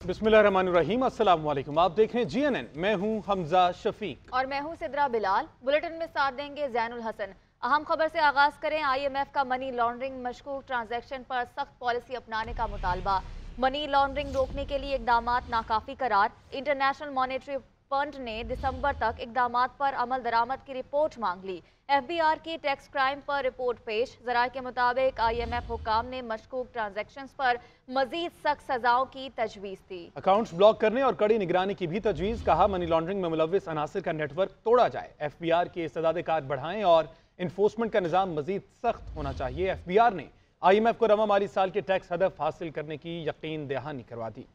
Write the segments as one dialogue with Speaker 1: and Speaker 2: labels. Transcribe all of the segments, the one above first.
Speaker 1: बिस्मिल्लाहिर्रहमानिर्रहीम, अस्सलाम वालेकुम। आप देख रहे हैं GNN। मैं हूं हमजा शफीक
Speaker 2: और मैं हूं सिद्रा बिलाल। बुलेटिन में साथ देंगे जैनुल हसन। अहम खबर से आगाज करें। IMF का मनी लॉन्ड्रिंग मशकूक ट्रांजैक्शन पर सख्त पॉलिसी अपनाने का मुतालबा। मनी लॉन्ड्रिंग रोकने के लिए इकदामात नाकाफी करार। इंटरनेशनल मॉनेटरी फंड ने दिसंबर तक इकदामात पर अमल दरामद की रिपोर्ट मांग ली। FBR की टैक्स क्राइम पर रिपोर्ट पेश। जराये के मुताबिक IMF हुकाम ने मशकूक ट्रांजैक्शंस पर मजीद सख्त सजाओं की तजवीज़ दी।
Speaker 1: अकाउंट्स ब्लॉक करने और कड़ी निगरानी की भी तजवीज़। कहा, मनी लॉन्ड्रिंग में मुलविस अनासर का नेटवर्क तोड़ा जाए। FBR की इस्तेदाद कार बढ़ाएं और इन्फोर्समेंट का निज़ाम मजीद सख्त होना चाहिए। FBR ने IMF को रवा माली साल के टैक्स हदफ हासिल करने की यकीन दहानी करवा दी।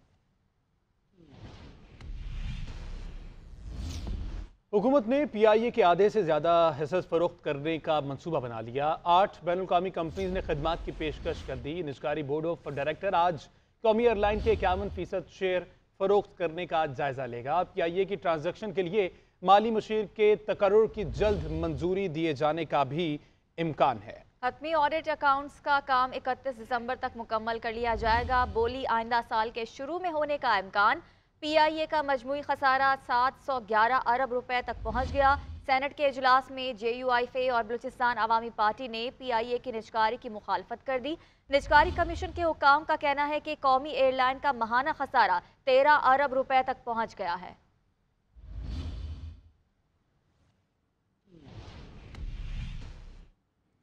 Speaker 1: हुकूमत ने PIA के आधे से ज्यादा हिस्से फरोख्त करने का मंसूबा बना लिया। 8 बैनुल-अक़वामी कंपनीज ने खदमात की पेशकश कर दी। निजकारी बोर्ड ऑफ डायरेक्टर आज कौमी एयरलाइन के 51% शेयर फरोख्त करने का जायजा लेगा। PIA की ट्रांजैक्शन के लिए माली मुशीर के तकर्रुर की जल्द मंजूरी दिए जाने का भी इम्कान है।
Speaker 2: हतमी ऑडिट अकाउंट्स का काम 31 दिसंबर तक मुकम्मल कर लिया जाएगा। बोली आइंदा साल के शुरू में होने का इम्कान। PIA का मजमूई खसारा 711 अरब रुपए तक पहुंच गया। सेनेट के इजलास में JUIFA और बलूचिस्तान अवामी पार्टी ने PIA की निजकारी की मुखालफत कर दी। निजकारी कमीशन के हुकाम का कहना है कि कौमी एयरलाइन का माहाना खसारा 13 अरब रुपए तक पहुंच गया है।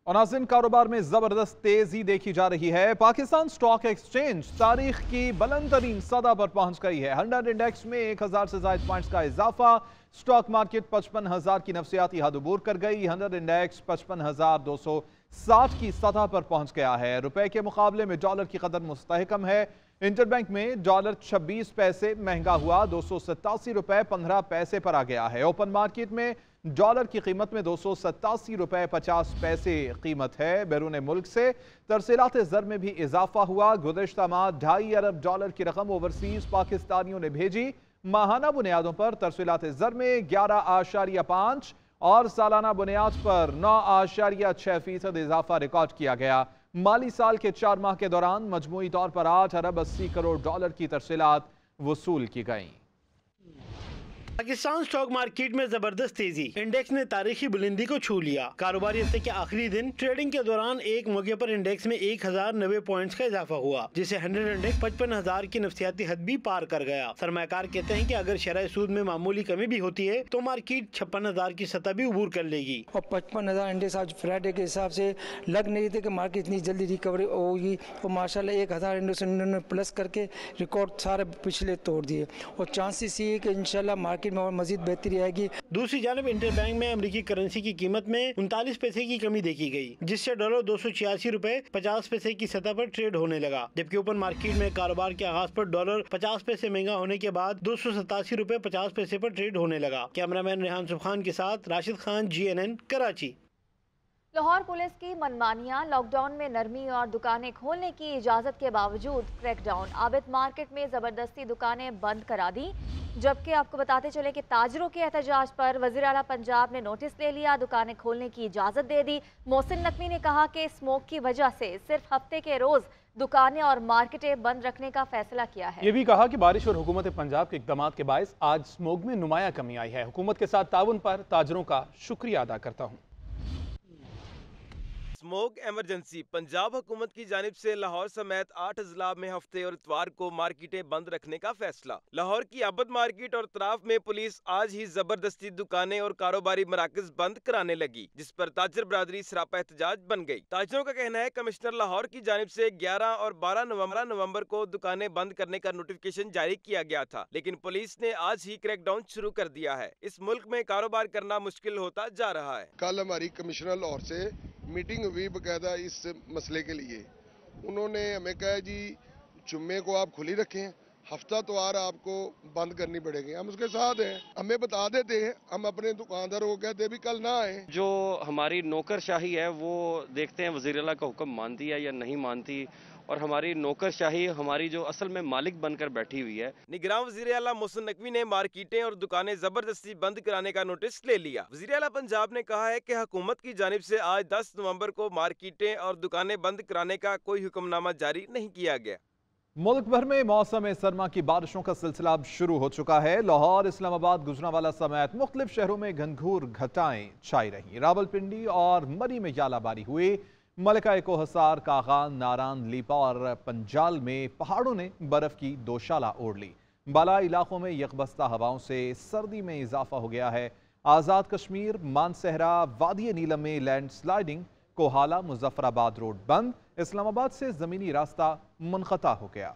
Speaker 3: और नाज़रीन, कारोबार में जबरदस्त तेजी देखी जा रही है। पाकिस्तान स्टॉक एक्सचेंज तारीख की बुलंद तरीन सतह पर पहुंच गई है। 100 इंडेक्स में 1000 से ज्यादा पॉइंट्स का इजाफा। स्टॉक मार्केट 55,000 की नफसियाती हद अबूर कर गई। 100 इंडेक्स 55,260 की सतह पर पहुंच गया है। रुपए के मुकाबले में डॉलर की कदर मुस्तहकम है। इंटरबैंक में डॉलर 26 पैसे महंगा हुआ, 287 रुपए 15 पैसे पर आ गया है। ओपन मार्केट में डॉलर की कीमत में 287 रुपए 50 पैसे कीमत है। बैरून मुल्क से तरसीलात ज़र में भी इजाफा हुआ। गुज़श्ता माह 2.5 अरब डॉलर की रकम ओवरसीज पाकिस्तानियों ने भेजी। माहाना बुनियादों पर तरसीलात ज़र में 11.5 और सालाना बुनियाद पर 9.6% इजाफा रिकॉर्ड किया गया। माली साल के 4 माह के दौरान मजमूई तौर पर 8 अरब 80 करोड़ डॉलर की तरसीलात वसूल की गई।
Speaker 4: पाकिस्तान स्टॉक मार्केट में जबरदस्त तेजी। इंडेक्स ने तारीखी बुलंदी को छू लिया। कारोबारी हफ्ते के आखिरी दिन ट्रेडिंग के दौरान एक मौके पर इंडेक्स में 1090 पॉइंट्स का इजाफा हुआ, जिसे 100 इंडेक्स 55,000 की नफसियाती हद भी पार कर गया। सरमायाकार कहते हैं कि अगर शरह सूद में मामूली कमी भी होती है तो मार्केट 56,000 की सतह भी उबूर कर लेगी।
Speaker 5: और 55,000 इंडेक्स आज फ्राइडे के हिसाब से लग नहीं थे कि मार्केट इतनी जल्दी रिकवरी होगी। और माशाल्लाह 1000 इंडेक्स इन्होंने प्लस करके रिकॉर्ड सारे पिछले तोड़ दिए और चांसेस ये कि इंशाल्लाह मार्केट में और मजीद बेहतरी आएगी।
Speaker 4: दूसरी जानब इंटरबैंक में अमेरिकी करेंसी की कीमत में 39 पैसे की कमी देखी गई, जिससे डॉलर 286 रुपए 50 पैसे की सतह पर ट्रेड होने लगा। जबकि ओपन मार्केट में कारोबार के आगाज पर डॉलर 50 पैसे महंगा होने के बाद 287 रुपए 50 पैसे पर ट्रेड होने लगा। कैमरामैन रेहान सुबहान के साथ राशिद खान, GNN, कराची।
Speaker 2: लाहौर पुलिस की मनमानियां। लॉकडाउन में नरमी और दुकानें खोलने की इजाजत के बावजूद क्रैकडाउन। आबिद मार्केट में जबरदस्ती दुकानें बंद करा दी। जबकि आपको बताते चले कि ताजरों के एहतजाज पर वज़ीर आला पंजाब ने नोटिस ले लिया, दुकानें खोलने की इजाजत दे दी। मोहसिन नकवी ने कहा कि स्मोक की वजह से सिर्फ हफ्ते के रोज दुकानें और मार्केटें बंद रखने का फैसला किया है।
Speaker 1: ये भी कहा कि बारिश और हुकूमत पंजाब के इक़दामात के बायस आज स्मोक में नुमाया कमी आई है। हुकूमत के साथ ताउन पर ताजरों का शुक्रिया अदा करता हूँ।
Speaker 6: Smoke emergency. पंजाब हुकूमत की जानिब से लाहौर समेत 8 अजला में हफ्ते और इतवार को मार्केटें बंद रखने का फैसला। लाहौर की आबद मार्केट और तराफ में पुलिस आज ही जबरदस्ती दुकानें और कारोबारी मराकज बंद कराने लगी, जिस पर ताजर बरादरी सरापा एहतजाज बन गई। ताजरों का कहना है कमिश्नर लाहौर की जानिब से 11 और 12 नवंबर को दुकानें बंद करने का नोटिफिकेशन जारी किया गया था, लेकिन पुलिस ने आज ही क्रैकडाउन शुरू कर दिया है। इस मुल्क में कारोबार करना मुश्किल होता जा रहा है।
Speaker 7: कल हमारी कमिश्नर लाहौर से मीटिंग हुई बकायदा इस मसले के लिए। उन्होंने हमें कहा जी जुम्मे को आप खुली रखें, हफ्ता त्वार आपको बंद करनी पड़ेगी। हम उसके साथ हैं, हमें बता देते हैं, हम अपने दुकानदारों को कहते भी कल ना आए।
Speaker 8: जो हमारी नौकरशाही है वो देखते हैं वज़ीर आला का हुक्म मानती है या नहीं मानती, और हमारी नौकरशाही हमारी जो असल में मालिक बनकर बैठी हुई है।
Speaker 6: निगरान वज़ीर आला मोहसिन नकवी ने मार्केटें और दुकानें जबरदस्ती बंद कराने का नोटिस ले लिया। वज़ीर आला पंजाब ने कहा है कि हुकूमत की जानिब से आज 10 नवंबर को मार्केटें और दुकानें बंद कराने का कोई हुक्मनामा जारी नहीं किया गया।
Speaker 3: मुल्क भर में मौसम सरमा की बारिशों का सिलसिला अब शुरू हो चुका है। लाहौर, इस्लामाबाद, गुजरांवाला समेत मुख्तलिफ शहरों में घनघोर घटाएं छाई रही। रावलपिंडी और मरी में यालाबारी हुई। मलिका कोहसार, कागान, नारान, लीपा और पंजाल में पहाड़ों ने बर्फ की दोशाला ओढ़ ली। बाला इलाकों में यकबस्ता हवाओं से सर्दी में इजाफा हो गया है। आज़ाद कश्मीर, मानसहरा, वादी नीलम में land sliding, Kohala, Muzaffarabad road बंद। इस्लामाबाद से ज़मीनी रास्ता मुनक़ता हो गया।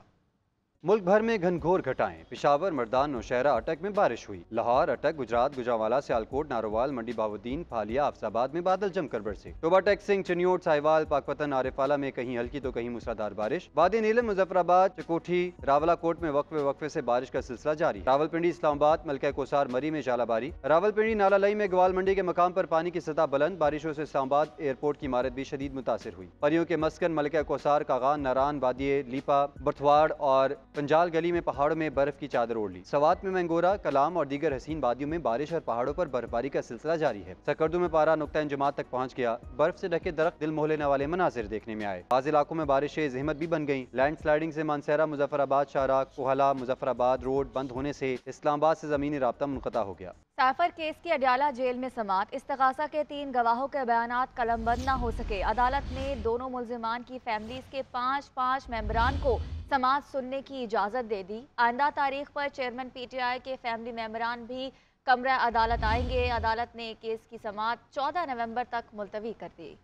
Speaker 9: मुल्क भर में घनघोर घटाएं। पेशावर, मर्दान, नौशहरा, अटक में बारिश हुई। लाहौर, अटक, गुजरात, गुजरांवाला, सियालकोट, नारोवाल, मंडी बाउद्दीन, फालिया, अफसाबाद में बादल जमकर बरसे। टोबा टेक सिंह, चिन्योट, साहिवाल, पाकपतन, आरिफाला में कहीं हल्की तो कहीं मूसलाधार बारिश। वादी नीलम, मुजफ्फराबाद, चकोठी, रावलाकोट में वक्फे वक्फे से बारिश का सिलसिला जारी। रावलपिंडी, इस्लामाबाद, मलिका कोसार, मरी में जालाबारी। रावलपिंडी, नालालई में ग्वाल मंडी के मकाम पर पानी की सतह बुलंद। बारिशों से इस्लामाबाद एयरपोर्ट की इमारत भी शदीद मुतासिर हुई। परियों के मस्कन मलिका कोसार, कागान, नारान, वादी लीपा, बर्थवाड़ और पंजाल गली में पहाड़ों में बर्फ की चादर ओढ़ ली। सवात में मैंगोरा, कलाम और दीगर हसीन वादियों में बारिश और पहाड़ों पर बर्फबारी का सिलसिला जारी है। सकर्दू में पारा नुक्ता इंजमात तक पहुंच गया। बर्फ से ढके दरख्त दिल मोह लेने वाले मनाजिर देखने में आए। बाज़ इलाकों में बारिशें ज़हमत भी बन गईं। लैंड स्लाइडिंग से मानसहरा, मुजफ्फराबाद, शाहरा, कोहला, मुजफ्फराबाद रोड बंद होने से इस्लामाबाद से ज़मीनी राब्ता मुनक़ता हो गया।
Speaker 2: साइफर केस की अडयाला जेल में समात। इस्तगासा के 3 गवाहों के बयानात कलमबंद न हो सके। अदालत ने दोनों मुल्जिमान की फैमिलीज के 5 मेंबरान को समात सुनने की इजाज़त दे दी। आइंदा तारीख पर चेयरमैन PTI के फैमिली मेंबरान भी कमरा अदालत आएंगे। अदालत ने केस की समात 14 नवंबर तक मुलतवी कर दी।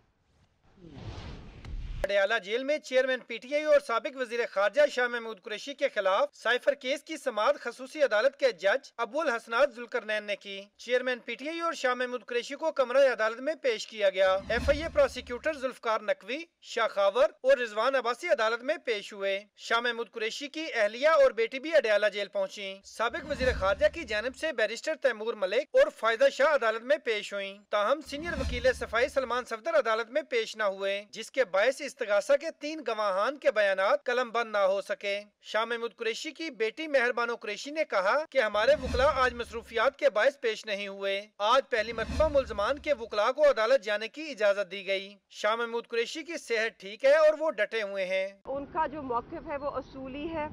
Speaker 10: अडयाला जेल में चेयरमैन PTI और साबिक वजीर खारजा शाह महमूद कुरैशी के खिलाफ साइफर केस की समाअत खसूसी अदालत के जज अबुल हसनात जुल्करनैन ने की। चेयरमैन PTI और शाह महमूद कुरैशी को कमरा अदालत में पेश किया गया। FIA प्रोसिक्यूटर जुल्फकार नकवी, शाखावर और रिजवान अब्बासी अदालत में पेश हुए। शाह महमूद कुरैशी की अहलिया और बेटी भी अडयाला जेल पहुँची। साबिक वजीर खारजा की जानिब से बैरिस्टर तैमूर मलिक और फायदा शाह अदालत में पेश हुई। ताहम सीनियर वकील सफाई सलमान सफदर अदालत में पेश न हुए, जिसके बायस इस्तगासा के 3 गवाहान के बयानात कलमबंद न हो सके। शाह महमूद कुरैशी की बेटी मेहरबानो कुरैशी ने कहा कि हमारे वकला आज मसरूफियात के बायस पेश नहीं हुए। आज पहली मरतबा मुल्जमान के वकला को अदालत जाने की इजाजत दी गई। शाह महमूद कुरैशी की सेहत ठीक है और वो डटे हुए हैं।
Speaker 11: उनका जो मौक़िफ़ है वो असूली है।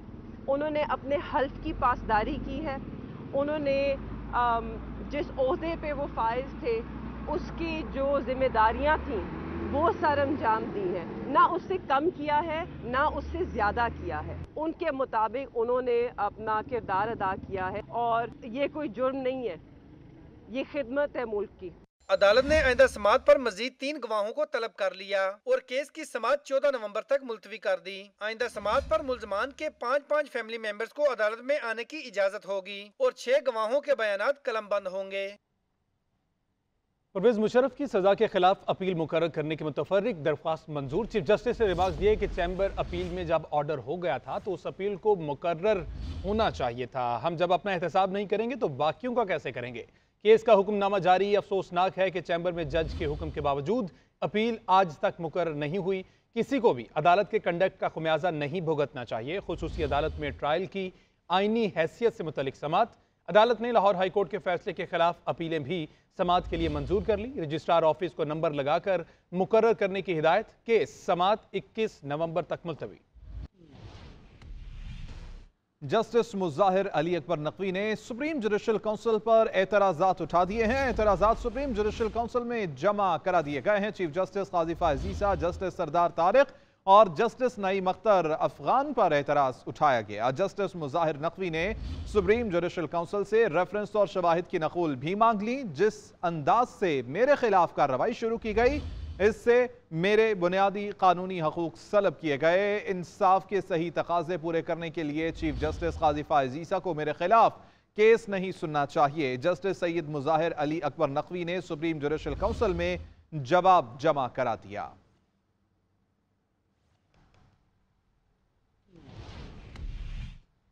Speaker 11: उन्होंने अपने हल्फ की पासदारी की है। उन्होंने जिस ओहदे पे वो फाइज थे उसकी जो जिम्मेदारियां थी वो सर अंजाम दी है। ना उससे कम किया है ना उससे ज़्यादा किया है। उनके मुताबिक उन्होंने अपना किरदार अदा किया है और ये कोई जुर्म नहीं है, ये खिदमत है मुल्क की।
Speaker 10: अदालत ने आइंदा समात पर मजीद 3 गवाहों को तलब कर लिया और केस की समात 14 नवंबर तक मुलतवी कर दी। आइंदा समात पर मुल्जमान के 5 फैमिली मेंबर्स को अदालत में आने की इजाजत होगी और 6 गवाहों के बयानात कलमबंद होंगे।
Speaker 1: परवेज मुशर्रफ की सजा के खिलाफ अपील मुकर्रर करने की मुतफर्रिक दरख्वास्त मंजूर। चीफ जस्टिस ने रिमार्क्स दिए कि चैम्बर अपील में जब ऑर्डर हो गया था तो उस अपील को मुकर्रर होना चाहिए था। हम जब अपना एहतसाब नहीं करेंगे तो बाकियों का कैसे करेंगे। केस का हुक्मनामा जारी। अफसोसनाक है कि चैम्बर में जज के हुक्म के बावजूद अपील आज तक मुकर्रर नहीं हुई। किसी को भी अदालत के कंडक्ट का खुमियाजा नहीं भुगतना चाहिए। खुसूसी अदालत में ट्रायल की आईनी हैसियत से मुतल्लिक समात। अदालत ने लाहौर हाई कोर्ट के फैसले के खिलाफ अपीलें भी समात के लिए मंजूर कर ली। रजिस्ट्रार ऑफिस को नंबर लगाकर मुकर्रर करने की हिदायत। केस समात 21 नवंबर तक मुलतवी।
Speaker 3: जस्टिस मुज़ाहिर अली अकबर नकवी ने सुप्रीम जुडिशल काउंसिल पर एतराज़ात उठा दिए हैं। एतराज़ात सुप्रीम जुडिशल काउंसिल में जमा करा दिए गए हैं। चीफ जस्टिस काजी फाइज़ ईसा, जस्टिस सरदार तारिक और जस्टिस नईम अख्तर अफगान पर एतराज़ उठाया गया। जस्टिस मुज़ाहिर नकवी ने सुप्रीम जुडिशल काउंसिल से रेफरेंस और शवाहिद की नकूल भी मांग ली। जिस अंदाज से मेरे खिलाफ कार्रवाई शुरू की गई इससे मेरे बुनियादी कानूनी हकूक सलब किए गए। इंसाफ के सही तकाजे पूरे करने के लिए चीफ जस्टिस काजी फाइज़ ईसा को मेरे खिलाफ केस नहीं सुनना चाहिए। जस्टिस सैयद मुज़ाहिर अली अकबर नकवी ने सुप्रीम जुडिशल काउंसिल में जवाब जमा करा दिया।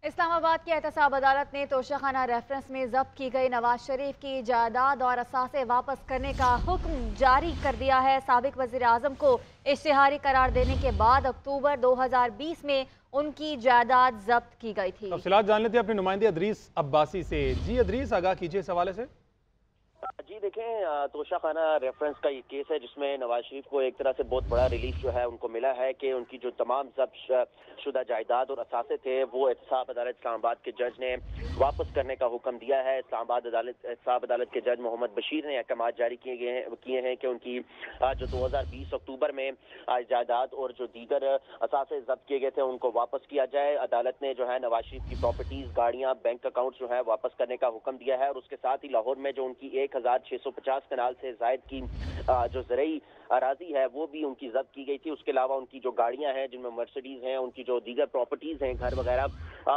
Speaker 2: इस्लामाबाद की एहतसाब अदालत ने तोशाखाना रेफरेंस में जब्त की गई नवाज शरीफ की जायदाद और असासे वापस करने का हुक्म जारी कर दिया है। साबिक वजीर आजम को इश्तिहारी करार देने के बाद अक्टूबर 2020 में उनकी जायदाद जब्त की गई थी।
Speaker 1: तफसीलात जान लेते हैं अपने नुमाइंदे अदरीस अब्बासी से। जी अदरीस, आगाह कीजिए इस हवाले से।
Speaker 12: जी देखें, तोशाखाना रेफरेंस का ये केस है जिसमें नवाज शरीफ को एक तरह से बहुत बड़ा रिलीफ जो है उनको मिला है कि उनकी जो तमाम जब्त शुदा जायदाद और असासे थे वो एहतसाब अदालत इस्लामाबाद के जज ने वापस करने का हुक्म दिया है। एहतसाब अदालत के जज मोहम्मद बशीर ने अहकाम जारी किए हैं कि उनकी जो 2020 अक्टूबर में जायदाद और जो दीगर असासे जब्त किए गए थे उनको वापस किया जाए। अदालत ने जो है नवाज शरीफ की प्रॉपर्टीज, गाड़ियां, बैंक अकाउंट जो है वापस करने का हुक्म दिया है और उसके साथ ही लाहौर में जो उनकी 1650 कनाल से जायद की जो ज़रई अराजी है वो भी उनकी जब्त की गई थी। उसके अलावा उनकी जो गाड़ियां हैं जिनमें मर्सिडीज हैं, उनकी जो दीगर प्रॉपर्टीज हैं, घर वगैरह,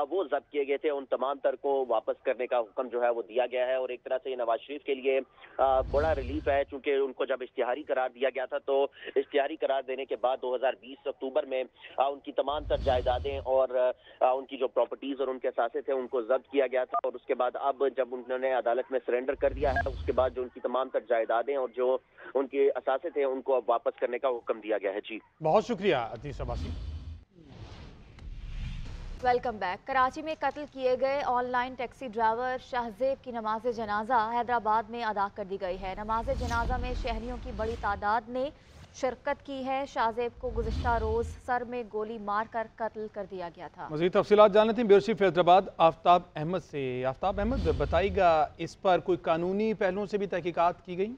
Speaker 12: वो जब्त किए गए थे। उन तमाम तर को वापस करने का हुक्म जो है वो दिया गया है और एक तरह से ये नवाज शरीफ के लिए बड़ा रिलीफ है, चूंकि उनको जब इश्तिहारी करार दिया गया था तो इश्तिहारी करार देने के बाद 2020 अक्टूबर में उनकी तमाम तर जायदादें और उनकी जो प्रॉपर्टीज और उनके असासे थे उनको जब्त किया गया था और उसके बाद अब जब उन्होंने अदालत में सरेंडर कर दिया है उसके बाद जो उनकी तमाम तर जायदादें और जो उनके असासे थे उनको अब वापस करने का हुक्म दिया गया है। जी
Speaker 1: बहुत शुक्रिया अतीश अब्बासी।
Speaker 2: Welcome back. कराची में कत्ल किए गए ऑनलाइन टैक्सी ड्राइवर शाहजेब की नमाज जनाजा हैदराबाद में अदा कर दी गई है। नमाज जनाजा में शहरियों की बड़ी तादाद ने शिरकत की है। शाहजेब को गुज़िश्ता रोज सर में गोली मारकर कत्ल कर दिया गया था।
Speaker 1: मज़ीद तफसीलात जानने थी ब्यूरो चीफ हैदराबाद आफ्ताब अहमद से। आफ्ताब अहमद, बताइएगा इस पर कोई कानूनी पहलुओं से भी तहकीकात की गई?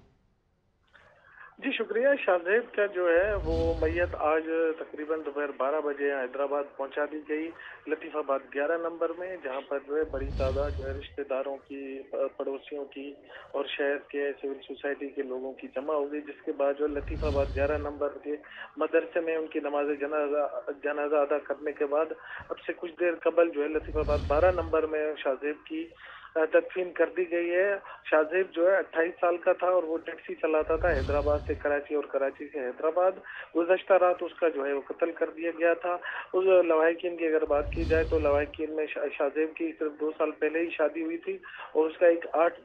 Speaker 13: जी शुक्रिया। शाहजेब का जो है वो मैयत आज तकरीबन दोपहर 12 बजे हैदराबाद पहुंचा दी गई, लतीफ़ाबाद 11 नंबर में, जहां पर जो है बड़ी तादाद जो है रिश्तेदारों की, पड़ोसियों की और शहर के सिविल सोसाइटी के लोगों की जमा हो गई, जिसके बाद जो लतीफ़ाबाद 11 नंबर के मदरसे में उनकी नमाज जनाजा अदा करने के बाद अब से कुछ देर कबल जो है लतीफ़ाबाद 12 नंबर में शाहजेब की तदफीन कर दी गई है। शाहजेब जो है 28 साल का था और वो टैक्सी चलाता था हैदराबाद से कराची और कराची से हैदराबाद। गुज़श्ता रात उसका जो है वो कत्ल कर दिया गया था। उस लवाहिकीन की अगर बात की जाए तो लवाहिकीन में शाहजेब की सिर्फ 2 साल पहले ही शादी हुई थी और उसका एक 8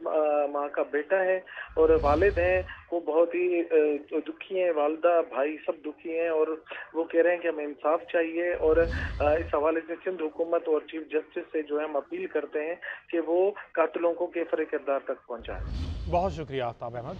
Speaker 13: माह का बेटा है और वालिद हैं वो बहुत ही दुखी हैं, वालदा भाई सब दुखी हैं और वो कह रहे हैं कि हमें इंसाफ चाहिए। और इस हवाले से सिंध हुकूमत और चीफ जस्टिस से जो है हम अपील करते हैं कि वो कातिलों को केफरे किरदार तक पहुंचाएं।
Speaker 1: बहुत शुक्रिया आफ्ताब अहमद।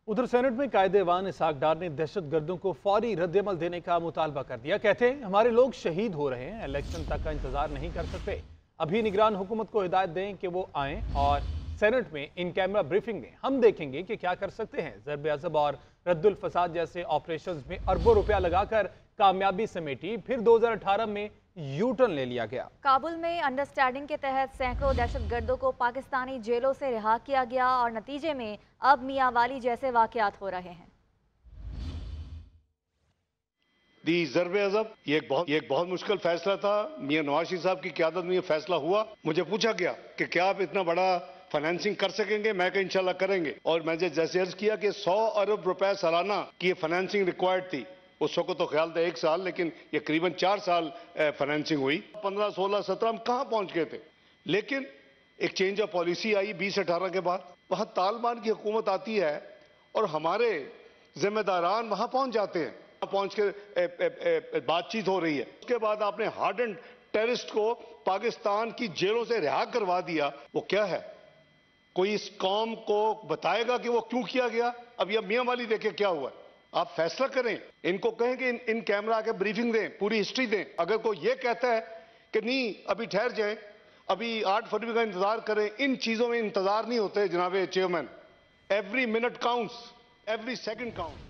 Speaker 1: उधर सेनेट में कायदेवान इसहाक डार ने दहशत गर्दों को फौरी रद्दअमल देने का मुतालबा कर दिया। कहते हैं हमारे लोग शहीद हो रहे हैं, इलेक्शन तक का इंतजार नहीं कर सकते। अभी निगरान हुकूमत को हिदायत दें कि वो आएँ और सेनेट में इन कैमरा ब्रीफिंग दें, हम देखेंगे कि क्या कर सकते हैं। ज़रब अज़ब और रद्दुल फसाद जैसे ऑपरेशंस में अरबों रुपया लगाकर कामयाबी समेटी, फिर 2018 में यू टर्न ले लिया गया।
Speaker 2: काबुल में अंडरस्टैंडिंग के तहत सैकड़ों दहशतगर्दों को पाकिस्तानी जेलों से रिहा किया गया और नतीजे में अब मियांवाली जैसे वाकयात हो रहे हैं।
Speaker 14: दी ज़रब अज़ब ये एक बहुत मुश्किल फैसला था। मियां नवाज शरीफ साहब की क़यादत में ये फैसला हुआ। मुझे पूछा गया कि क्या आप इतना बड़ा फाइनेंसिंग कर सकेंगे? मैं कहा इंशाल्लाह करेंगे। और मैंने जैसे अर्ज किया कि 100 अरब रुपए सालाना की फाइनेंसिंग रिक्वायर्ड थी। उस वक्त तो ख्याल था 1 साल, लेकिन ये करीबन 4 साल फाइनेंसिंग हुई। 15, 16, 17 हम कहाँ पहुंच गए थे। लेकिन एक चेंज ऑफ पॉलिसी आई 2018 के बाद। वहां तालिबान की हुकूमत आती है और हमारे जिम्मेदारान वहां पहुंच जाते हैं, पहुंच के बातचीत हो रही है। उसके बाद आपने हार्डन टेररिस्ट को पाकिस्तान की जेलों से रिहा करवा दिया। वो क्या है? कोई इस कौम को बताएगा कि वो क्यों किया गया? अब यह मियांवाली देखे क्या हुआ है। आप फैसला करें, इनको कहें कि इन कैमरा के ब्रीफिंग दें, पूरी हिस्ट्री दें। अगर कोई ये कहता है कि नहीं अभी ठहर जाए, अभी 8 फरवरी का इंतजार करें, इन चीजों में इंतजार नहीं होते जनाब chairman. Every minute counts, every second count.